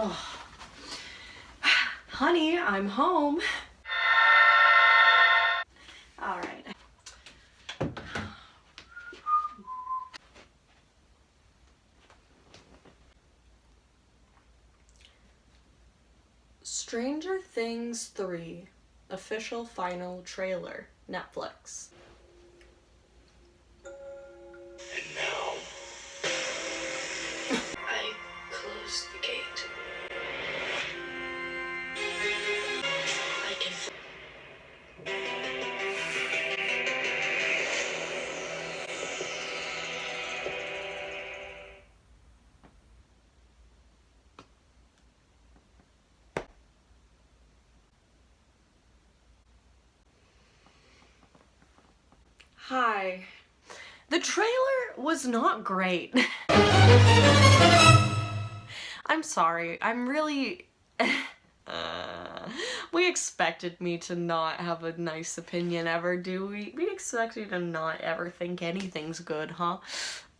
Oh. Honey, I'm home. All right. Stranger Things 3 official final trailer, Netflix. And now I closed the gate. I can. Hi. The trailer was not great. I'm sorry. I'm really... we expected me to not have a nice opinion ever, do we? We expect you to not ever think anything's good, huh?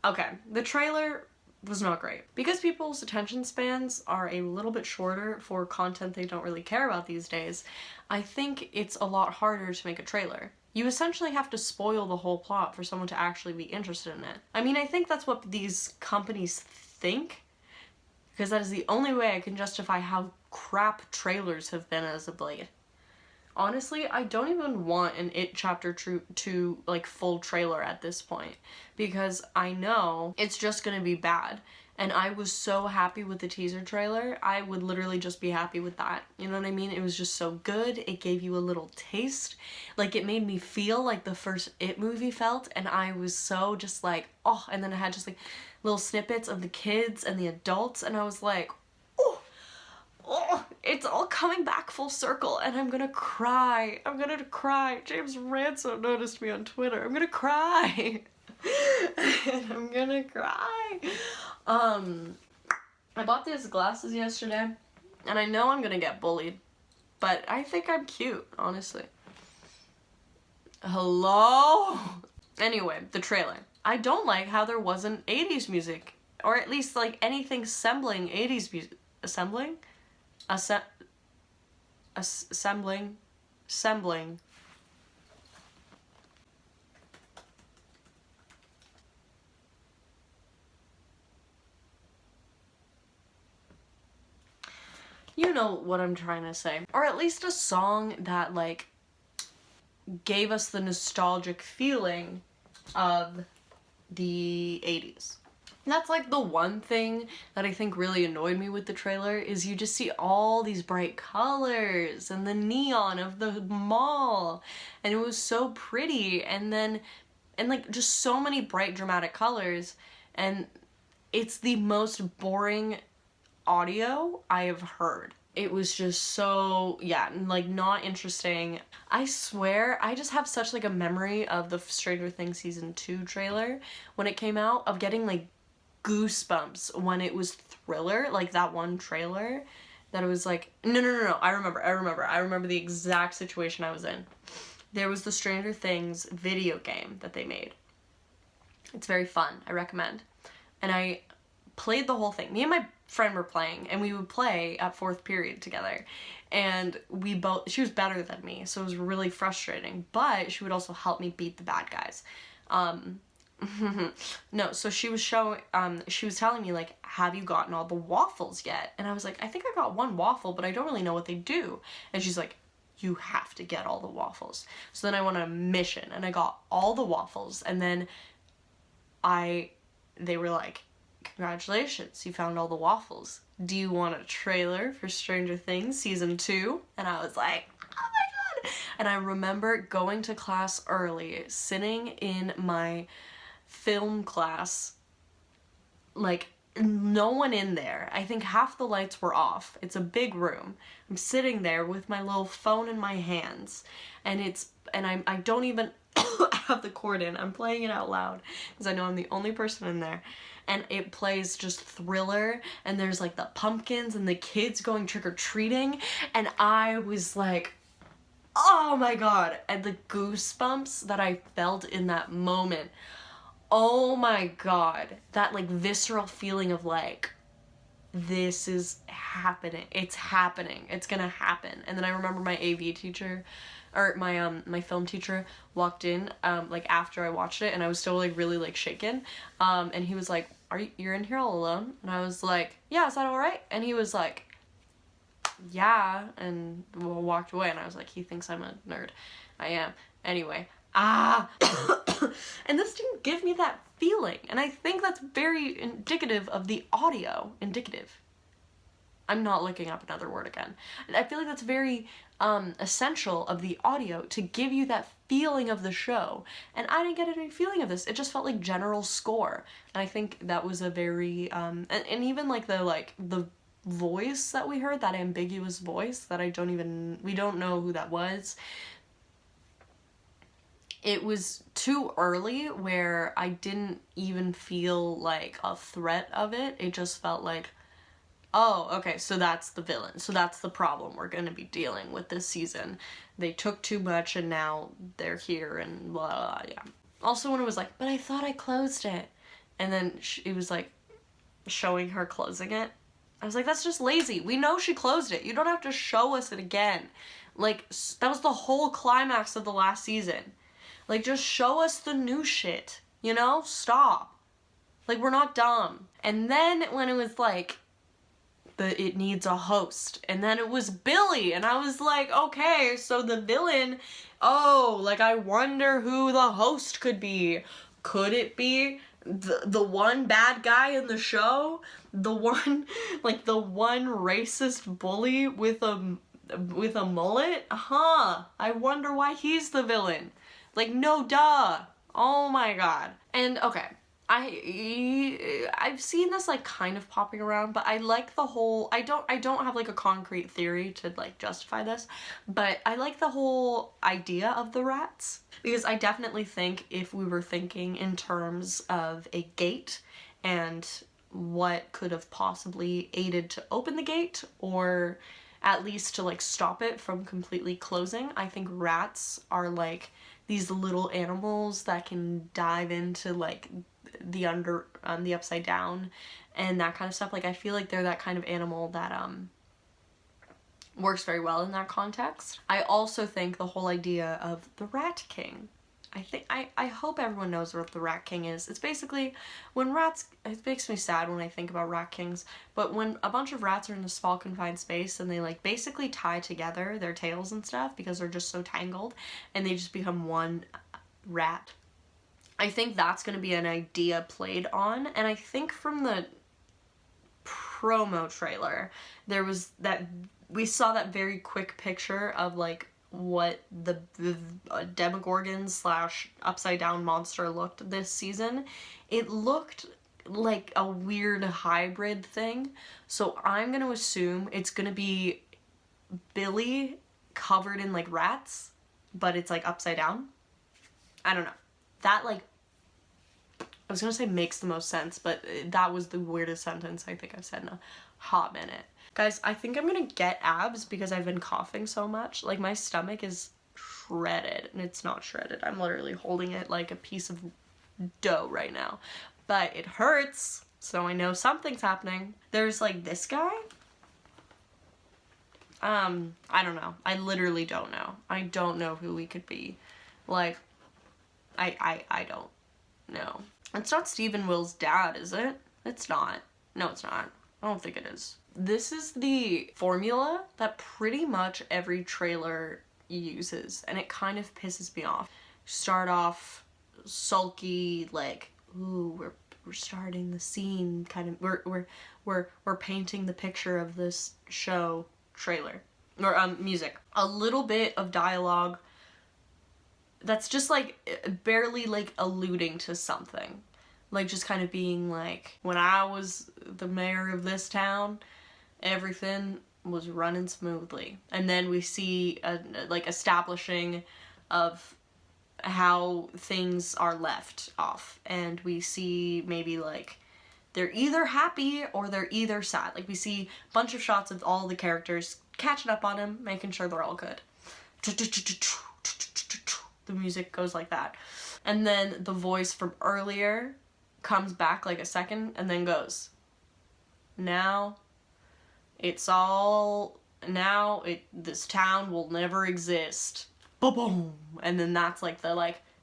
Okay, the trailer was not great. Because people's attention spans are a little bit shorter for content they don't really care about these days, I think it's a lot harder to make a trailer. You essentially have to spoil the whole plot for someone to actually be interested in it. I mean, I think that's what these companies think, because that is the only way I can justify how crap trailers have been as of late. Honestly, I don't even want an It Chapter 2 like full trailer at this point, because I know it's just gonna be bad. And I was so happy with the teaser trailer, I would literally just be happy with that. You know what I mean? It was just so good, it gave you a little taste. Like, it made me feel like the first It movie felt, and I was so just like, oh, and then it had just like little snippets of the kids and the adults, and I was like, oh, it's all coming back full circle, and I'm gonna cry. I'm gonna cry. James Ransom noticed me on Twitter. I'm gonna cry. And I'm gonna cry. I bought these glasses yesterday, and I know I'm gonna get bullied, but I think I'm cute, honestly. Hello? Anyway, the trailer. I don't like how there wasn't 80s music, or at least like anything assembling 80s music. Assembling? Assembling. You know what I'm trying to say. Or at least a song that, like, gave us the nostalgic feeling of the 80s. That's like the one thing that I think really annoyed me with the trailer, is you just see all these bright colors and the neon of the mall, and it was so pretty, and like just so many bright dramatic colors, and it's the most boring audio I have heard. It was just so, yeah, like not interesting. I swear, I just have such like a memory of the Stranger Things season 2 trailer when it came out, of getting like goosebumps when it was Thriller, like that one trailer that it was like, no, I remember the exact situation I was in. There was the Stranger Things video game that they made. It's very fun, I recommend. And I played the whole thing. Me and my friend were playing, and we would play at 4th period together, and she was better than me, so it was really frustrating, but she would also help me beat the bad guys. No, so she was telling me, like, have you gotten all the waffles yet? And I was like, I think I got one waffle, but I don't really know what they do. And she's like, you have to get all the waffles. So then I went on a mission, and I got all the waffles, and then they were like, congratulations, you found all the waffles. Do you want a trailer for Stranger Things season 2? And I was like, oh my god. And I remember going to class early, sitting in my film class, like no one in there. I think half the lights were off. It's a big room. I'm sitting there with my little phone in my hands, and I don't even have the cord in. I'm playing it out loud because I know I'm the only person in there, and it plays just Thriller, and there's like the pumpkins and the kids going trick-or-treating, and I was like, oh my god. And the goosebumps that I felt in that moment, oh my god, that like visceral feeling of like, this is happening. It's happening. It's gonna happen. And then I remember my AV teacher, or my film teacher walked in, like after I watched it, and I was still like really like shaken. And he was like, you're in here all alone? And I was like, yeah, is that alright? And he was like, yeah, and walked away, and I was like, he thinks I'm a nerd. I am. Anyway. And this didn't give me that feeling, and I think that's very indicative of the audio. Indicative. I'm not looking up another word again. And I feel like that's very essential of the audio to give you that feeling of the show. And I didn't get any feeling of this. It just felt like general score. And I think that was a very and even like the voice that we heard, that ambiguous voice that we don't know who that was. It was too early where I didn't even feel like a threat of it. It just felt like, oh, okay, so that's the villain. So that's the problem we're going to be dealing with this season. They took too much and now they're here and blah, blah, yeah. Also when it was like, but I thought I closed it. And then it was like showing her closing it. I was like, that's just lazy. We know she closed it. You don't have to show us it again. Like, that was the whole climax of the last season. Like, just show us the new shit, you know? Stop. Like, we're not dumb. And then when it was like, it needs a host, and then it was Billy, and I was like, okay, so the villain, oh, like, I wonder who the host could be. Could it be the one bad guy in the show? The one, like, the one racist bully with a mullet? I wonder why he's the villain. Like, no, duh. Oh my god. And, okay, I've seen this, like, kind of popping around, but I like the whole, I don't have, like, a concrete theory to, like, justify this, but I like the whole idea of the rats, because I definitely think if we were thinking in terms of a gate and what could have possibly aided to open the gate, or at least to, like, stop it from completely closing, I think rats are, like, these little animals that can dive into, like, the upside down and that kind of stuff. Like, I feel like they're that kind of animal that works very well in that context. I also think the whole idea of the Rat King, I hope everyone knows what the Rat King is. It's basically when rats, it makes me sad when I think about Rat Kings, but when a bunch of rats are in a small confined space and they, like, basically tie together their tails and stuff because they're just so tangled and they just become one rat. I think that's going to be an idea played on, and I think from the promo trailer there was that, we saw that very quick picture of, like, what the Demogorgon / upside down monster looked this season. It looked like a weird hybrid thing, so I'm gonna assume it's gonna be Billy covered in, like, rats, but it's, like, upside down. I don't know. That, like, I was gonna say makes the most sense, but that was the weirdest sentence I think I've said in a hot minute. Guys, I think I'm gonna get abs because I've been coughing so much. Like, my stomach is shredded, and it's not shredded. I'm literally holding it like a piece of dough right now. But it hurts, so I know something's happening. There's, like, this guy. I don't know. I literally don't know. I don't know who we could be. Like, I don't know. It's not Stephen Will's dad, is it? It's not. No, it's not. I don't think it is. This is the formula that pretty much every trailer uses, and it kind of pisses me off. Start off sulky, like, ooh, we're starting the scene, kind of, we're painting the picture of this show trailer, or music. A little bit of dialogue that's just, like, barely, like, alluding to something. Like, just kind of being like, when I was the mayor of this town, everything was running smoothly. And then we see, like, establishing of how things are left off. And we see maybe, like, they're either happy or they're either sad. Like, we see a bunch of shots of all the characters catching up on him, making sure they're all good. The music goes like that. And then the voice from earlier comes back like a second and then goes, now it's all, now this town will never exist. Boom! And then that's like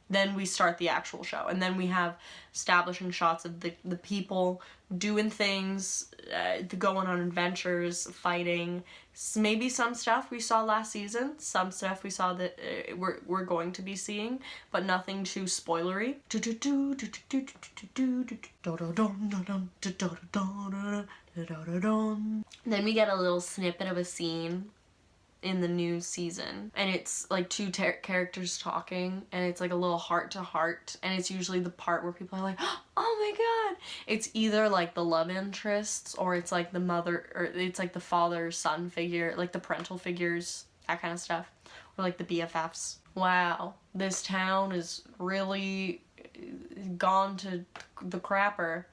then we start the actual show. And then we have establishing shots of the people doing things, going on adventures, fighting. Maybe some stuff we saw last season, some stuff we saw that we're going to be seeing, but nothing too spoilery. Then we get a little snippet of a scene in the new season, and it's like two characters talking, and it's like a little heart to heart, and it's usually the part where people are like, oh my god. It's either like the love interests, or it's like the mother, or it's like the father son figure, like the parental figures, that kind of stuff, or like the BFFs. Wow, this town is really gone to the crapper,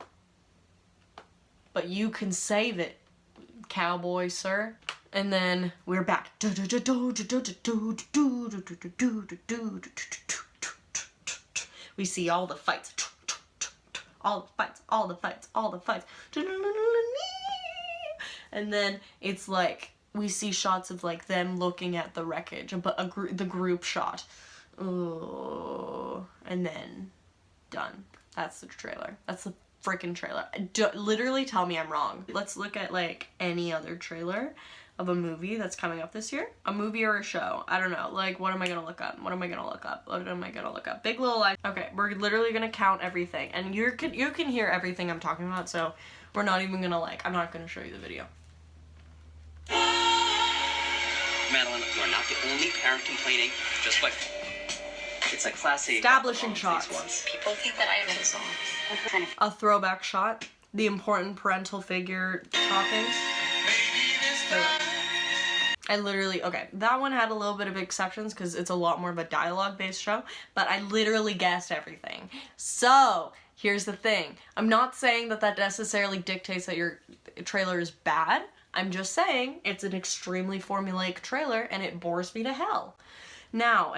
but you can save it, cowboy sir. And then we're back. We see all the fights. All the fights, all the fights, all the fights. And then it's like, we see shots of like them looking at the wreckage, the group shot. Ooh. And then done. That's the trailer. That's the freaking trailer. Literally tell me I'm wrong. Let's look at like any other trailer of a movie that's coming up this year. A movie or a show. I don't know. Like, what am I gonna look up? What am I gonna look up? What am I gonna look up? Big Little Lies. Okay, we're literally gonna count everything. And you can hear everything I'm talking about, so we're not even gonna like, I'm not gonna show you the video. Madeline, you are not the only parent complaining, just like... It's a classy... Establishing shots. People think that I am his own. A throwback shot. The important parental figure talking. I literally, okay, that one had a little bit of exceptions because it's a lot more of a dialogue-based show, but I literally guessed everything. So, here's the thing. I'm not saying that that necessarily dictates that your trailer is bad. I'm just saying it's an extremely formulaic trailer and it bores me to hell. Now,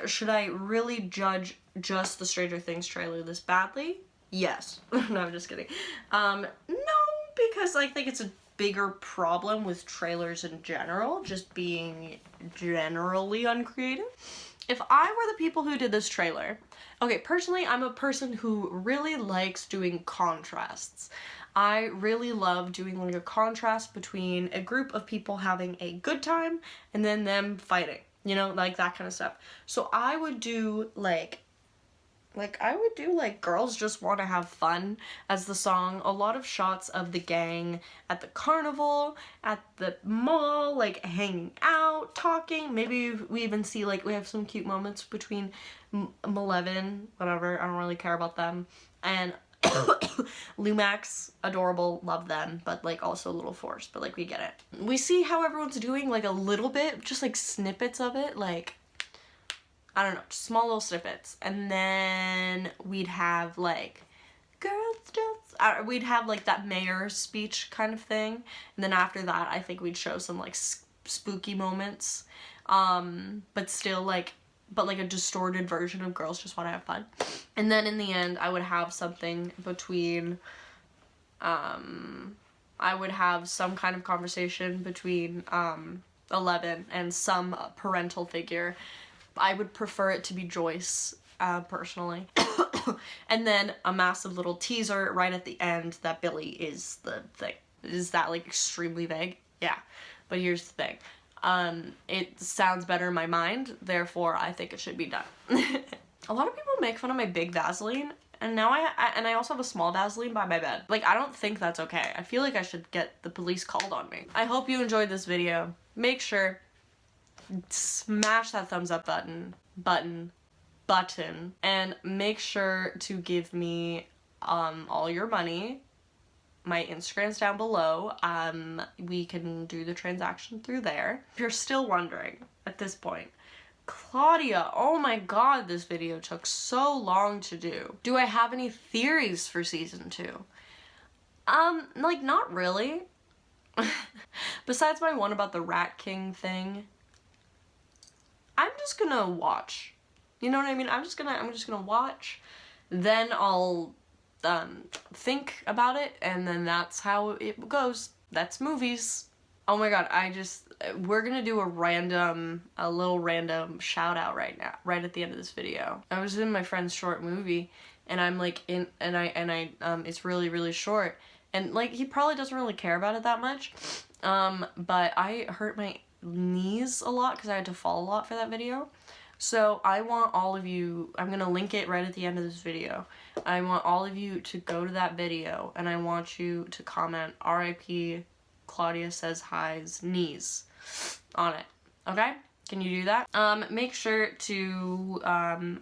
should I really judge just the Stranger Things trailer this badly? Yes. No, I'm just kidding. No, because I think it's a bigger problem with trailers in general, just being generally uncreative. If I were the people who did this trailer, okay, personally, I'm a person who really likes doing contrasts. I really love doing like a contrast between a group of people having a good time and then them fighting, you know, like that kind of stuff. So I would do like Girls Just Want to Have Fun as the song. A lot of shots of the gang at the carnival, at the mall, like hanging out, talking. Maybe we even see like, we have some cute moments between Maleven, whatever, I don't really care about them, and Lumax, adorable, love them, but like also a little forced, but like we get it. We see how everyone's doing like a little bit, just like snippets of it, like, I don't know, just small little snippets. And then we'd have like, girls just, we'd have like that mayor's speech kind of thing. And then after that, I think we'd show some like spooky moments. But still like, a distorted version of Girls Just Want to Have Fun. And then in the end, I would have something between, I would have some kind of conversation between, 11 and some parental figure. I would prefer it to be Joyce, personally. And then a massive little teaser right at the end that Billy is the thing. Is that like extremely vague? Yeah. But here's the thing. It sounds better in my mind, therefore I think it should be done. A lot of people make fun of my big Vaseline, and now I also have a small Vaseline by my bed. Like, I don't think that's okay. I feel like I should get the police called on me. I hope you enjoyed this video. Make sure smash that thumbs up button, and make sure to give me all your money. My Instagram's down below. We can do the transaction through there. If you're still wondering at this point, Claudia, oh my god, this video took so long to do. Do I have any theories for season 2? Like, not really. Besides my one about the Rat King thing, I'm just gonna watch. You know what I mean? I'm just gonna watch. Then I'll think about it, and then that's how it goes. That's movies. Oh my god, we're gonna do a little random shout out right now, right at the end of this video. I was in my friend's short movie, and I'm like it's really, really short, and like he probably doesn't really care about it that much, but I hurt my knees a lot because I had to fall a lot for that video. So I want all of you, I'm gonna link it right at the end of this video. I want all of you to go to that video, and I want you to comment RIP Claudia Says Hi's knees on it. Okay? Can you do that? Make sure to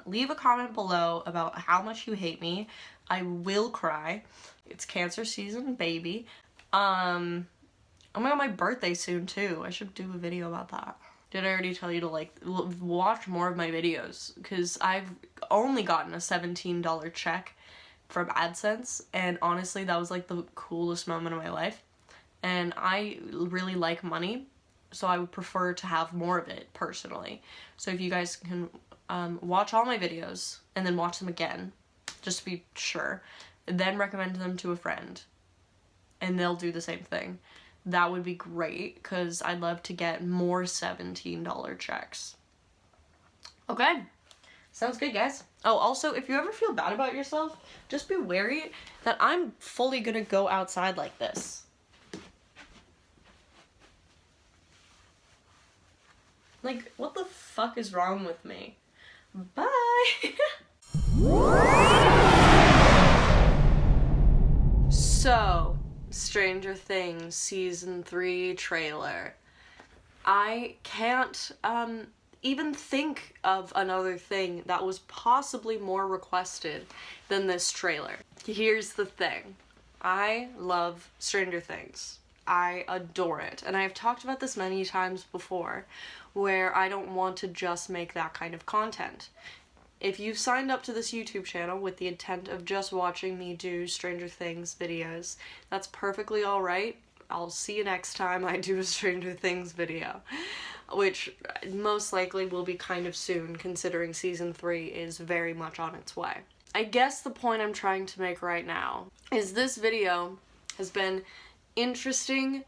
leave a comment below about how much you hate me. I will cry. It's cancer season, baby. Oh my god, my birthday soon too. I should do a video about that. Did I already tell you to like watch more of my videos? Because I've only gotten a $17 check from AdSense, and honestly that was like the coolest moment of my life. And I really like money, so I would prefer to have more of it personally. So if you guys can watch all my videos and then watch them again, just to be sure, then recommend them to a friend, and they'll do the same thing. That would be great, because I'd love to get more $17 checks. Okay, sounds good, guys. Oh, also, if you ever feel bad about yourself, just be wary that I'm fully gonna go outside like this. Like, what the fuck is wrong with me? Bye! So, Stranger Things Season 3 trailer. I can't even think of another thing that was possibly more requested than this trailer. Here's the thing. I love Stranger Things. I adore it. And I've talked about this many times before, where I don't want to just make that kind of content. If you've signed up to this YouTube channel with the intent of just watching me do Stranger Things videos, that's perfectly alright. I'll see you next time I do a Stranger Things video, which most likely will be kind of soon, considering Season 3 is very much on its way. I guess the point I'm trying to make right now is this video has been interesting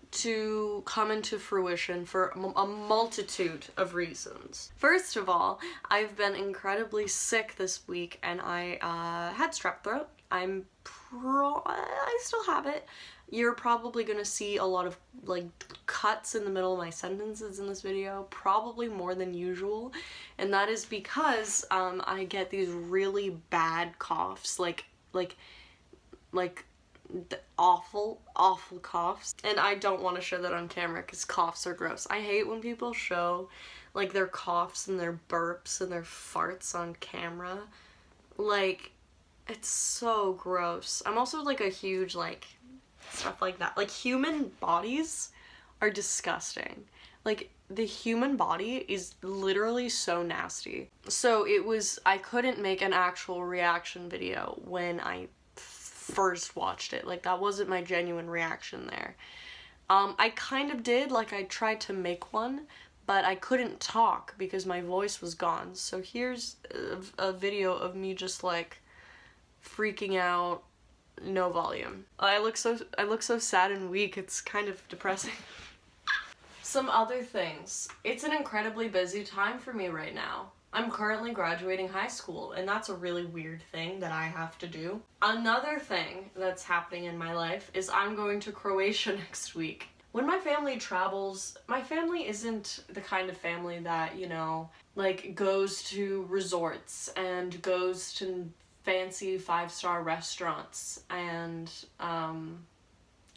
to come into fruition for a multitude of reasons. First of all, I've been incredibly sick this week, and I had strep throat. I still have it. You're probably gonna see a lot of like cuts in the middle of my sentences in this video, probably more than usual, and that is because I get these really bad coughs, like the awful coughs, and I don't want to show that on camera because coughs are gross. I hate when people show like their coughs and their burps and their farts on camera. Like, it's so gross. I'm also like a huge like stuff like that. Like, human bodies are disgusting. Like, the human body is literally so nasty. So I couldn't make an actual reaction video when I first watched it. Like, that wasn't my genuine reaction there. I kind of did, like, I tried to make one, but I couldn't talk because my voice was gone. So here's a video of me just like freaking out, no volume. I look so sad and weak, it's kind of depressing. Some other things. It's an incredibly busy time for me right now. I'm currently graduating high school, and that's a really weird thing that I have to do. Another thing that's happening in my life is I'm going to Croatia next week. When my family travels, my family isn't the kind of family that, you know, like goes to resorts and goes to fancy 5-star restaurants and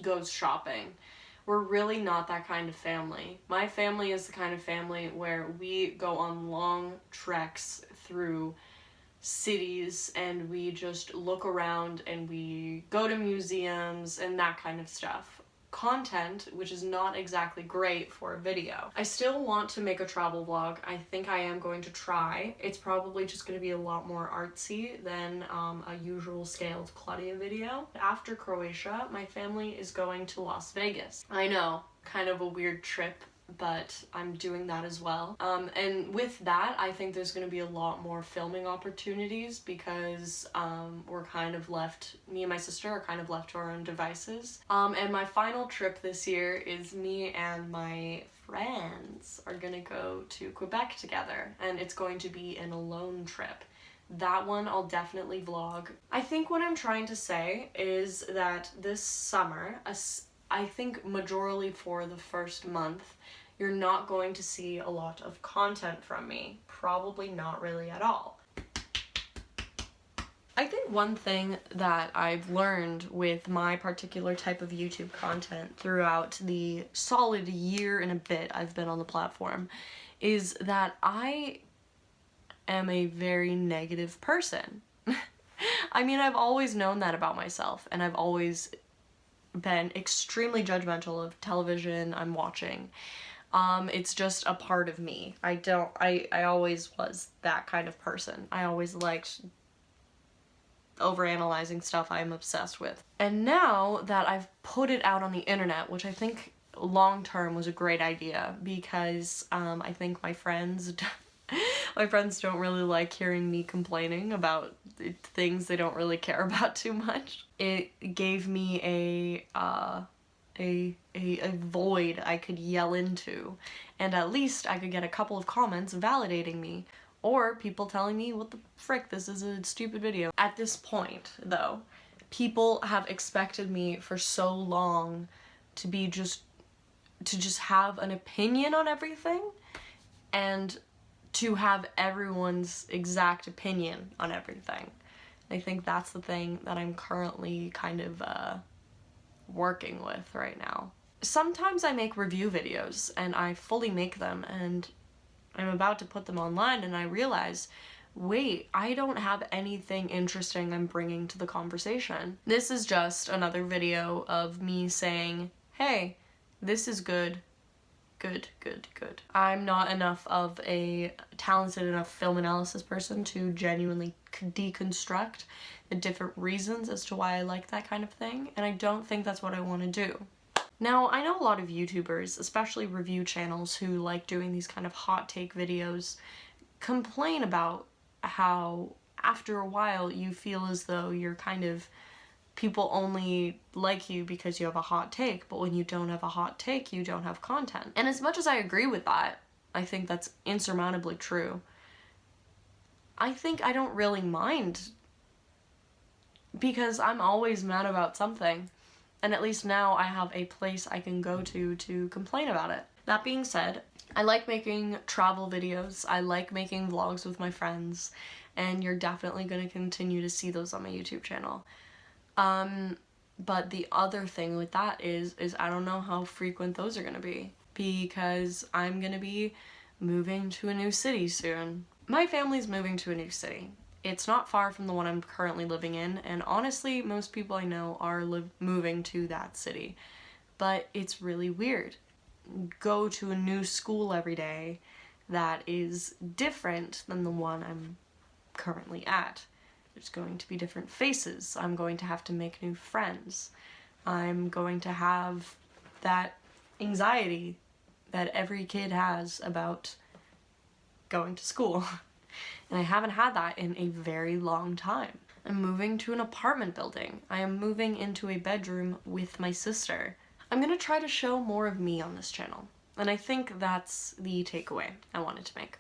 goes shopping. We're really not that kind of family. My family is the kind of family where we go on long treks through cities and we just look around and we go to museums and that kind of stuff. Content, which is not exactly great for a video. I still want to make a travel vlog. I think I am going to try. It's probably just going to be a lot more artsy than a usual scaled Claudia video. After Croatia, my family is going to Las Vegas. I know, kind of a weird trip but I'm doing that as well. And with that, I think there's going to be a lot more filming opportunities because we're kind of left, me and my sister are kind of left to our own devices. And my final trip this year is me and my friends are gonna go to Quebec together, and it's going to be an alone trip. That one I'll definitely vlog. I think what I'm trying to say is that this summer, I think majorly for the first month, you're not going to see a lot of content from me. Probably not really at all. I think one thing that I've learned with my particular type of YouTube content throughout the solid year and a bit I've been on the platform is that I am a very negative person. I mean, I've always known that about myself, and I've always been extremely judgmental of television I'm watching. It's just a part of me. I always was that kind of person. I always liked overanalyzing stuff I'm obsessed with. And now that I've put it out on the internet, which I think long term was a great idea because I think my friends don't really like hearing me complaining about things they don't really care about too much. It gave me a void I could yell into, and at least I could get a couple of comments validating me, or people telling me, what the frick, this is a stupid video. At this point, though, people have expected me for so long to just have an opinion on everything, and to have everyone's exact opinion on everything. I think that's the thing that I'm currently kind of working with right now. Sometimes I make review videos, and I fully make them, and I'm about to put them online, and I realize, wait, I don't have anything interesting I'm bringing to the conversation. This is just another video of me saying, hey, this is good. Good, good, good. I'm not enough of a talented enough film analysis person to genuinely deconstruct the different reasons as to why I like that kind of thing, and I don't think that's what I want to do. Now, I know a lot of YouTubers, especially review channels who like doing these kind of hot take videos, complain about how after a while you feel as though you're kind of, people only like you because you have a hot take, but when you don't have a hot take, you don't have content. And as much as I agree with that, I think that's insurmountably true. I think I don't really mind because I'm always mad about something. And at least now I have a place I can go to complain about it. That being said, I like making travel videos, I like making vlogs with my friends, and you're definitely going to continue to see those on my YouTube channel. But the other thing with that is I don't know how frequent those are going to be, because I'm going to be moving to a new city soon. My family's moving to a new city. It's not far from the one I'm currently living in, and honestly, most people I know are moving to that city. But it's really weird. Go to a new school every day that is different than the one I'm currently at. There's going to be different faces. I'm going to have to make new friends. I'm going to have that anxiety that every kid has about going to school. And I haven't had that in a very long time. I'm moving to an apartment building. I am moving into a bedroom with my sister. I'm gonna try to show more of me on this channel. And I think that's the takeaway I wanted to make.